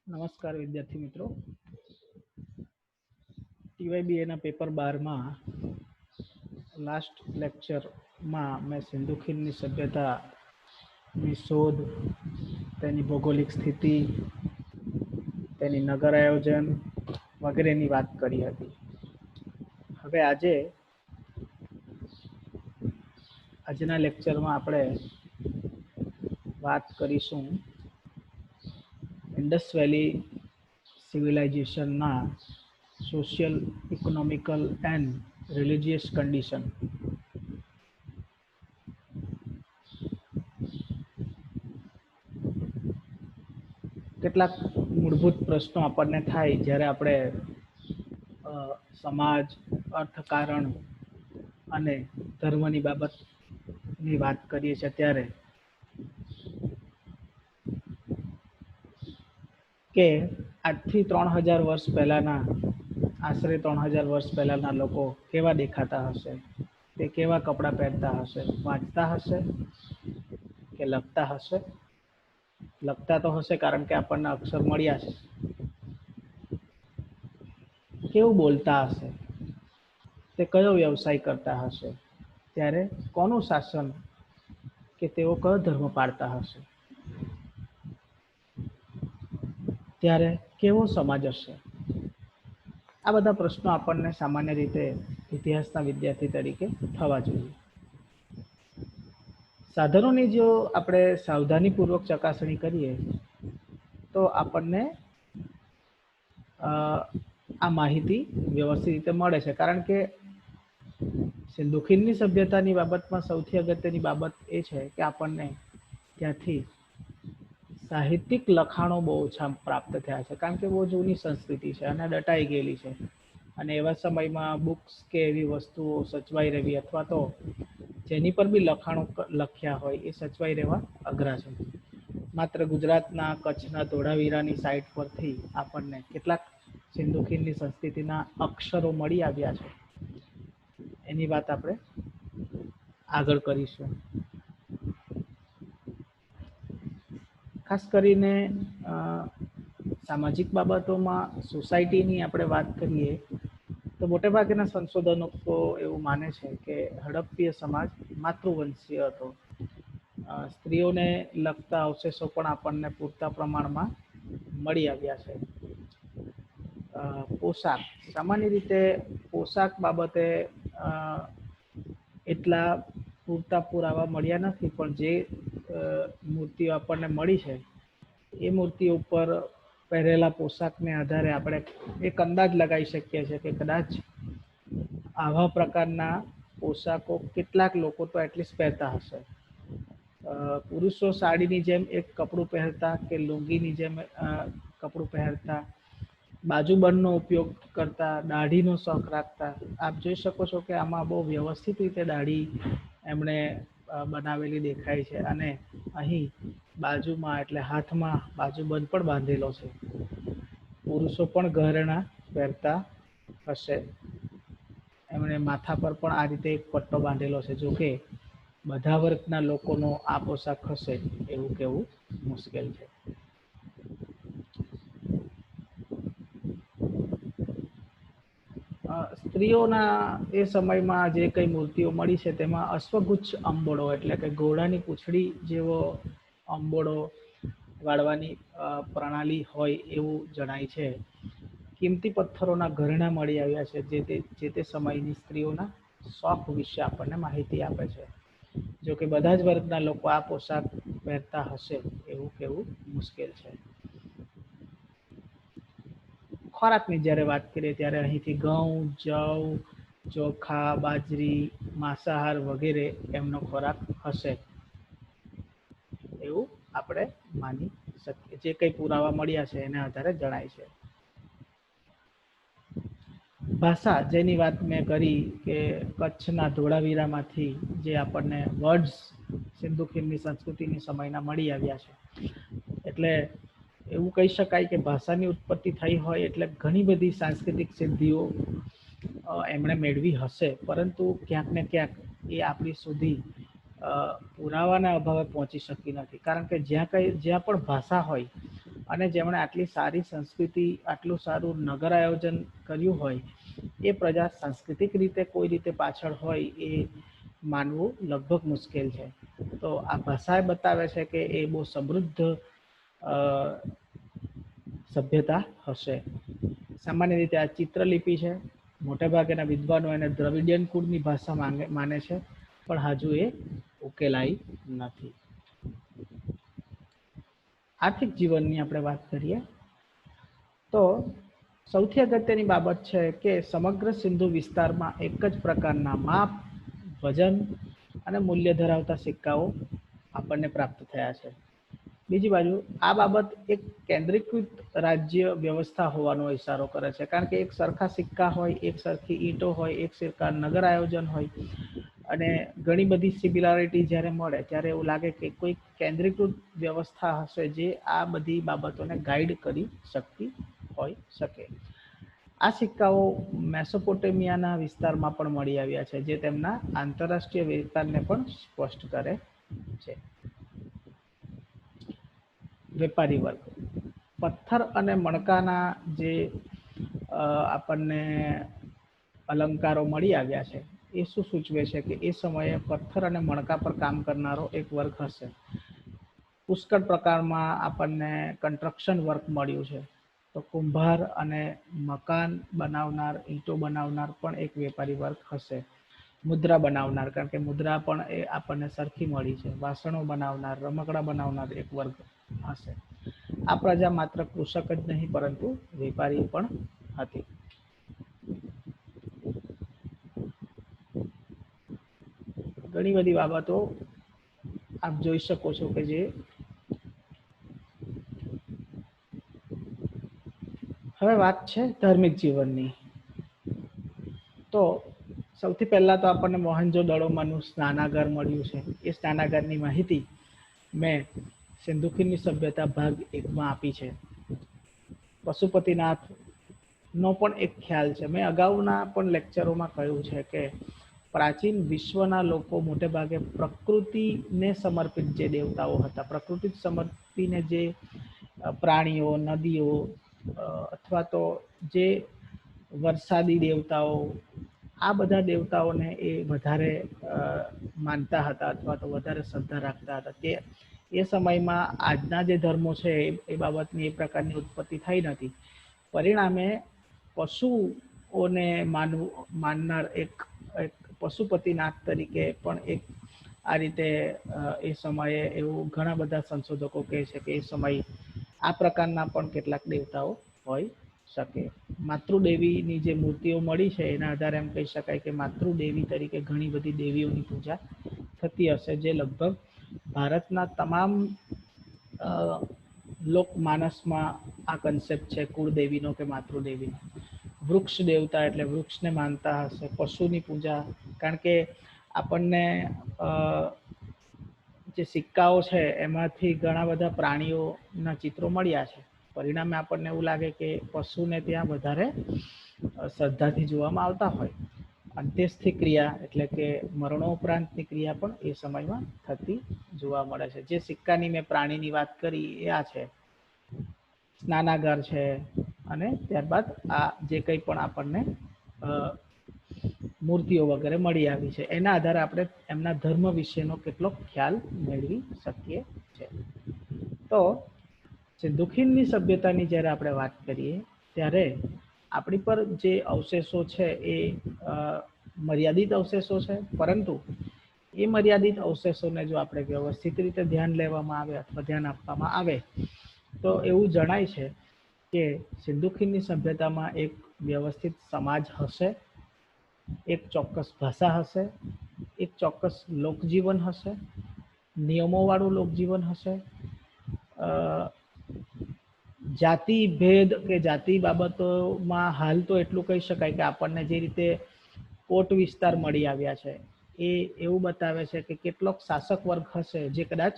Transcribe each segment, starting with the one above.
નમસ્કાર વિદ્યાર્થી મિત્રો. ટીવાયબીએના પેપર 12માં લાસ્ટ લેક્ચરમાં મેં સિંધુ ખીણની સભ્યતાની શોધ, તેની ભૌગોલિક સ્થિતિ, તેની નગર આયોજન વગેરેની વાત કરી હતી. હવે આજના લેક્ચરમાં આપણે વાત કરીશું ઇન્ડસ વેલી સિવિલાઇઝેશનના social, economical and religious condition. કેટલાક મૂળભૂત પ્રશ્નો આપણને થાય જ્યારે આપણે સમાજ, અર્થકારણ અને ધર્મની બાબતની વાત કરીએ છીએ ત્યારે કે આજથી 3000 વર્ષ પહેલાના, આશરે 3000 વર્ષ પહેલાના લોકો કેવા દેખાતા હશે, તે કેવા કપડાં પહેરતા હશે, વાંચતા હશે કે લખતા હશે? લખતા તો હશે કારણ કે આપણને અક્ષર મળ્યા છે. કેવું બોલતા હશે, તે કયો વ્યવસાય કરતા હશે, ત્યારે કોનું શાસન કે તેઓ કયો ધર્મ પાળતા હશે, ત્યારે કેવો સમાજ હશે? આ બધા પ્રશ્નો આપણને સામાન્ય રીતે ઇતિહાસના વિદ્યાર્થી તરીકે થવા જોઈએ. સાધનોની જો આપણે સાવધાનીપૂર્વક ચકાસણી કરીએ તો આપણને આ માહિતી વ્યવસ્થિત રીતે મળે છે. કારણ કે સિંધુ ખીણની સભ્યતાની બાબતમાં સૌથી અગત્યની બાબત એ છે કે આપણને ત્યાંથી સાહિત્યિક લખાણો બહુ ઓછા પ્રાપ્ત થયા છે, કારણ કે બહુ જૂની સંસ્કૃતિ છે અને દટાઈ ગયેલી છે. અને એવા સમયમાં બુક્સ કે એવી વસ્તુઓ સચવાઈ રહેવી, અથવા તો જેની પર બી લખાણો લખ્યા હોય એ સચવાઈ રહેવા અઘરા છે. માત્ર ગુજરાતના કચ્છના ધોળાવીરાની સાઇટ પરથી આપણને કેટલાક સિંધુ ખીણની સંસ્કૃતિના અક્ષરો મળી આવ્યા છે. એની વાત આપણે આગળ કરીશું. ખાસ કરીને સામાજિક બાબતોમાં સોસાયટીની આપણે વાત કરીએ તો મોટેભાગના સંશોધનો તો એવું માને છે કે હડપ્પીય સમાજ માતૃવંશીય હતો. સ્ત્રીઓને લગતા અવશેષો પણ આપણને પૂરતા પ્રમાણમાં મળી આવ્યા છે. પોશાક, સામાન્ય રીતે પોશાક બાબતે એટલા પૂરતા પુરાવા મળ્યા નથી, પણ જે મૂર્તિઓ આપણને મળી છે એ મૂર્તિઓ ઉપર પહેરેલા પોશાકને આધારે આપણે એક અંદાજ લગાવી શકીએ છીએ કે કદાચ આવા પ્રકારના પોશાકો કેટલાક લોકો તો એટલીસ્ટ પહેરતા હશે. પુરુષો સાડીની જેમ એક કપડું પહેરતા કે લુંગીની જેમ કપડું પહેરતા, બાજુબંધનો ઉપયોગ કરતા, દાઢીનો શોખ રાખતા. આપ જોઈ શકો છો કે આમાં બહુ વ્યવસ્થિત રીતે દાઢી એમણે બનાવેલી દેખાય છે. અને અહીં બાજુમાં એટલે હાથમાં બાજુબંધ પણ બાંધેલો છે. પુરુષો પણ ઘરેણાં પહેરતા હશે. એમણે માથા પર પણ આ રીતે એક પટ્ટો બાંધેલો છે. જોકે બધા વર્ગના લોકોનો આ પોશાક હશે એવું કહેવું મુશ્કેલ છે. સ્ત્રીઓના એ સમયમાં જે કઈ મૂર્તિઓ મળી છે તેમાં અશ્વગુચ્છ અંબોડો એટલે કે ઘોડાની પૂંછડી જેવો અંબોડો વાળવાની પ્રણાલી હોય એવું જણાય છે. કિંમતી પથ્થરોના ઘરેણાં મળી આવ્યા છે, જે તે સમયની સ્ત્રીઓના શોખ વિશે આપણને માહિતી આપે છે. જો કે બધા જ વર્ગના લોકો આ પોશાક પહેરતા હશે એવું કહેવું મુશ્કેલ છે. ખોરાકની જ્યારે વાત કરીએ ત્યારે અહીંથી ઘઉં, જવ, ચોખા, બાજરી, માંસાહાર વગેરે એમનો ખોરાક હશે એવું આપણે માની શકીએ. જે કંઈ પુરાવા મળ્યા છે એના આધારે જણાય છે. ભાષા, જેની વાત મેં કરી કે કચ્છના ધોળાવીરામાંથી જે આપણને વર્ડ્સ સિંધુ ખીણની સંસ્કૃતિની સમયના મળી આવ્યા છે, એટલે એવું કહી શકાય કે ભાષાની ઉત્પત્તિ થઈ હોય એટલે ઘણી બધી સાંસ્કૃતિક સિદ્ધિઓ એમણે મેળવી હશે, પરંતુ ક્યાંક ને ક્યાંક એ આપણી સુધી પુરાવાના અભાવે પહોંચી શકી નથી. કારણ કે જ્યાં પણ ભાષા હોય અને જેમણે આટલી સારી સંસ્કૃતિ, આટલું સારું નગર આયોજન કર્યું હોય, એ પ્રજા સાંસ્કૃતિક રીતે કોઈ રીતે પાછળ હોય એ માનવું લગભગ મુશ્કેલ છે. તો આ ભાષા બતાવે છે કે એ બહુ સમૃદ્ધ સભ્યતા હશે. સામાન્ય રીતે આ ચિત્રલિપિ છે. મોટાભાગના વિદ્વાનો એને દ્રવિડિયન કુળની ભાષા માને છે, પણ હજુ એ ઉકેલાઈ નથી. આર્થિક જીવનની આપણે વાત કરીએ તો સૌથી અગત્યની બાબત છે કે સમગ્ર સિંધુ વિસ્તારમાં એક જ પ્રકારના માપ, વજન અને મૂલ્ય ધરાવતા સિક્કાઓ આપણને પ્રાપ્ત થયા છે. બીજી બાજુ આ બાબત એક કેન્દ્રીકૃત રાજ્ય વ્યવસ્થા હોવાનો ઇશારો કરે છે, કારણ કે એક સરખા સિક્કા હોય, એક સરખી ઈંટો હોય, એક સરખા નગર આયોજન હોય અને ઘણી બધી સિમિલારિટી જ્યારે મળે ત્યારે એવું લાગે કે કોઈ કેન્દ્રીકૃત વ્યવસ્થા હશે જે આ બધી બાબતોને ગાઈડ કરી શકતી હોઈ શકે. આ સિક્કાઓ મેસોપોટેમિયાના વિસ્તારમાં પણ મળી આવ્યા છે, જે તેમના આંતરરાષ્ટ્રીય વિસ્તારને પણ સ્પષ્ટ કરે છે. વેપારી વર્ગ, પથ્થર અને મણકાના જે આપણને અલંકારો મળી આવ્યા છે એ શું સૂચવે છે કે એ સમયે પથ્થર અને મણકા પર કામ કરનારો એક વર્ગ હશે. પુષ્કળ પ્રકારમાં આપણને કન્સ્ટ્રક્શન વર્ક મળ્યું છે, તો કુંભાર અને મકાન બનાવનાર, ઈંટો બનાવનાર પણ એક વેપારી વર્ગ હશે. મુદ્રા બનાવનાર, કારણ કે મુદ્રા પણ એ આપણને સરખી મળી છે. વાસણો બનાવનાર, રમકડા બનાવનાર એક વર્ગ હશે. આ પ્રજા માત્ર કૃષક જ નહીં પરંતુ વેપારી પણ હતી. ઘણી બધી બાબતો આપ જોઈ શકો છો કે જે હવે વાત છે ધાર્મિક જીવનની. તો સૌથી પહેલા તો આપણને મોહેન્જો-દડોમાંનું સ્નાનાગાર મળ્યું છે. એ સ્નાનાગારની માહિતી મેં સિંધુ ખીણની સભ્યતા ભાગ 1માં આપી છે. પશુપતિનાથ નો પણ એક ખ્યાલ છે. મેં અગાઉના પણ લેક્ચરોમાં કહ્યું છે કે પ્રાચીન વિશ્વના લોકો મોટે ભાગે પ્રકૃતિને સમર્પિત જે દેવતાઓ હતા, પ્રકૃતિ સમર્પીને જે પ્રાણીઓ, નદીઓ અથવા તો જે વરસાદી દેવતાઓ, આ બધા દેવતાઓને એ વધારે માનતા હતા અથવા તો વધારે શ્રદ્ધા રાખતા હતા. કે એ સમયમાં આજના જે ધર્મો છે એ બાબતની એ પ્રકારની ઉત્પત્તિ થઈ નથી. પરિણામે પશુઓને માનનાર એક પશુપતિનાથ તરીકે પણ એક આ રીતે એ સમયે એવું ઘણા બધા સંશોધકો કહે છે કે એ સમય આ પ્રકારના પણ કેટલાક દેવતાઓ હોઈ શકે. માતૃદેવીની જે મૂર્તિઓ મળી છે એના આધારે એમ કહી શકાય કે માતૃદેવી તરીકે ઘણી બધી દેવીઓની પૂજા થતી હશે, જે લગભગ ભારતના તમામ લોકમાનસમાં આ કન્સેપ્ટ છે કુળદેવીનો કે માતૃદેવીનો. વૃક્ષ દેવતા એટલે વૃક્ષને માનતા હશે. પશુની પૂજા, કારણ કે આપણને જે સિક્કાઓ છે એમાંથી ઘણા બધા પ્રાણીઓના ચિત્રો મળ્યા છે. પરિણામે આપણને એવું લાગે કે પશુને ત્યાં વધારે શ્રદ્ધાથી જોવામાં આવતા હોય. અંત્યેષ્ટિ ક્રિયા એટલે કે મરણોપરાંતની ક્રિયા પણ એ સમયમાં થતી જોવા મળે છે. જે સિક્કાની મેં પ્રાણીની વાત કરી એ આ છે, સ્નાનાગાર છે, અને ત્યારબાદ આ જે કંઈ પણ આપણને મૂર્તિઓ વગેરે મળી આવી છે એના આધારે આપણે એમના ધર્મ વિશેનો કેટલોક ખ્યાલ મેળવી શકીએ છીએ. તો સિંધુ ખીણની સભ્યતાની જ્યારે આપણે વાત કરીએ ત્યારે આપણી પર જે અવશેષો છે એ મર્યાદિત અવશેષો છે, પરંતુ એ મર્યાદિત અવશેષોને જો આપણે વ્યવસ્થિત રીતે ધ્યાન લેવામાં આવે અથવા ધ્યાન આપવામાં આવે તો એવું જણાય છે કે સિંધુ ખીણની સભ્યતામાં એક વ્યવસ્થિત સમાજ હશે, એક ચોક્કસ ભાષા હશે, એક ચોક્કસ લોકજીવન હશે, નિયમોવાળું લોકજીવન હશે. જાતિ ભેદ કે જાતિ બાબતોમાં હાલ તો એટલું કહી શકાય કે આપણને જે રીતે કોટ વિસ્તાર મળી આવ્યા છે એ એવું બતાવે છે કે કેટલોક શાસક વર્ગ હશે જે કદાચ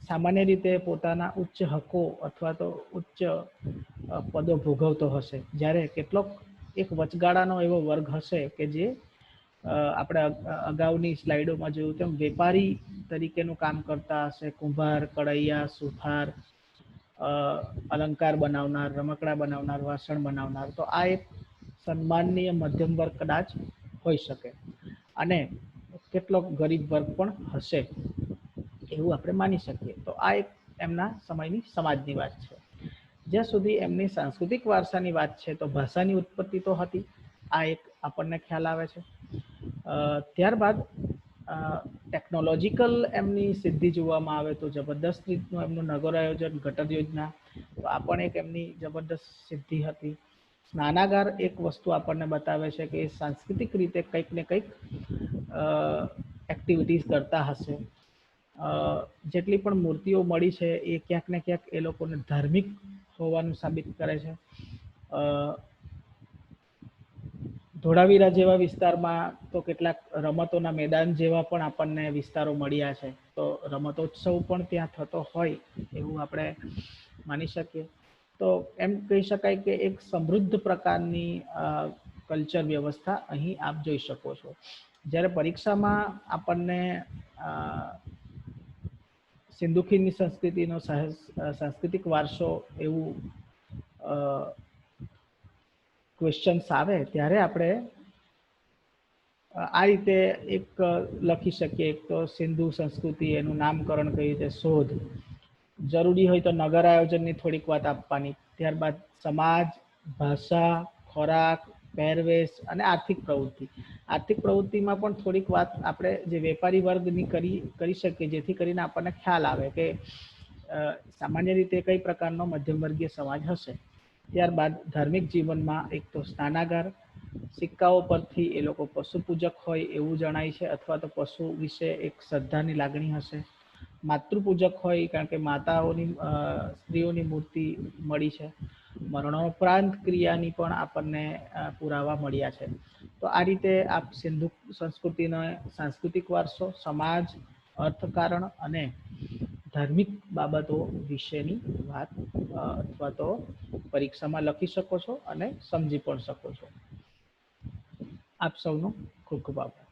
સામાન્ય રીતે પોતાના ઉચ્ચ હકો અથવા તો ઉચ્ચ પદો ભોગવતો હશે, જ્યારે કેટલોક એક વચગાળાનો એવો વર્ગ હશે કે જે આપણે અગાઉની સ્લાઇડોમાં જોયું તેમ વેપારી તરીકેનું કામ કરતા હશે. કુંભાર, કઢૈયા, સુથાર, અલંકાર બનાવનાર, રમકડા બનાવનાર, વાસણ બનાવનાર, તો આ એક સન્માનનીય મધ્યમ વર્ગ કદાચ હોઈ શકે, અને કેટલોક ગરીબ વર્ગ પણ હશે એવું આપણે માની શકીએ. તો આ એક એમના સમયની સમાજની વાત છે. જ્યાં સુધી એમની સાંસ્કૃતિક વારસાની વાત છે તો ભાષાની ઉત્પત્તિ તો હતી, આ એક આપણને ખ્યાલ આવે છે. ત્યારબાદ ટેકનોલોજીકલ એમની સિદ્ધિ જોવામાં આવે તો જબરદસ્ત રીતનું એમનું નગર આયોજન, ગટર યોજના, તો આ પણ એક એમની જબરદસ્ત સિદ્ધિ હતી. સ્નાનાગાર એક વસ્તુ આપણને બતાવે છે કે સાંસ્કૃતિક રીતે કંઈક ને કંઈક એક્ટિવિટીઝ કરતા હશે. જેટલી પણ મૂર્તિઓ મળી છે એ ક્યાંક ને ક્યાંક એ લોકોને ધાર્મિક હોવાનું સાબિત કરે છે. ધોળાવીરા જેવા વિસ્તારમાં તો કેટલાક રમતોના મેદાન જેવા પણ આપણને વિસ્તારો મળ્યા છે, તો રમતોત્સવ પણ ત્યાં થતો હોય એવું આપણે માની શકીએ. તો એમ કહી શકાય કે એક સમૃદ્ધ પ્રકારની કલ્ચર વ્યવસ્થા અહીં આપ જોઈ શકો છો. જ્યારે પરીક્ષામાં આપણને સિંધુ ખીણની સંસ્કૃતિનો સાંસ્કૃતિક વારસો એવું ક્વેશ્ચન્સ આવે ત્યારે આપણે આ રીતે એક લખી શકીએ. એક તો સિંધુ સંસ્કૃતિ, એનું નામકરણ કઈ રીતે, શોધ, જરૂરી હોય તો નગર આયોજનની થોડીક વાત આપવાની, ત્યારબાદ સમાજ, ભાષા, ખોરાક, પહેરવેશ અને આર્થિક પ્રવૃત્તિ. આર્થિક પ્રવૃત્તિમાં પણ થોડીક વાત આપણે જે વેપારી વર્ગની કરી શકીએ, જેથી કરીને આપણને ખ્યાલ આવે કે સામાન્ય રીતે કઈ પ્રકારનો મધ્યમ વર્ગીય સમાજ હશે. ત્યારબાદ ધાર્મિક જીવનમાં એક તો સ્નાનાગાર, સિક્કાઓ પરથી એ લોકો પશુ પૂજક હોય એવું જણાય છે, અથવા તો પશુ વિશે એક શ્રદ્ધાની લાગણી હશે. માતૃપૂજક હોય કારણ કે માતાઓની, સ્ત્રીઓની મૂર્તિ મળી છે. મરણોપરાંત ક્રિયાની પણ આપણને પુરાવા મળ્યા છે. તો આ રીતે આપ સિંધુ સંસ્કૃતિનો સાંસ્કૃતિક વારસો, સમાજ, અર્થકારણ અને ધાર્મિક બાબતો વિશેની વાત અથવા તો પરીક્ષામાં લખી શકો છો અને સમજી પણ શકો છો. આપ સૌનો ખૂબ ખૂબ આભાર.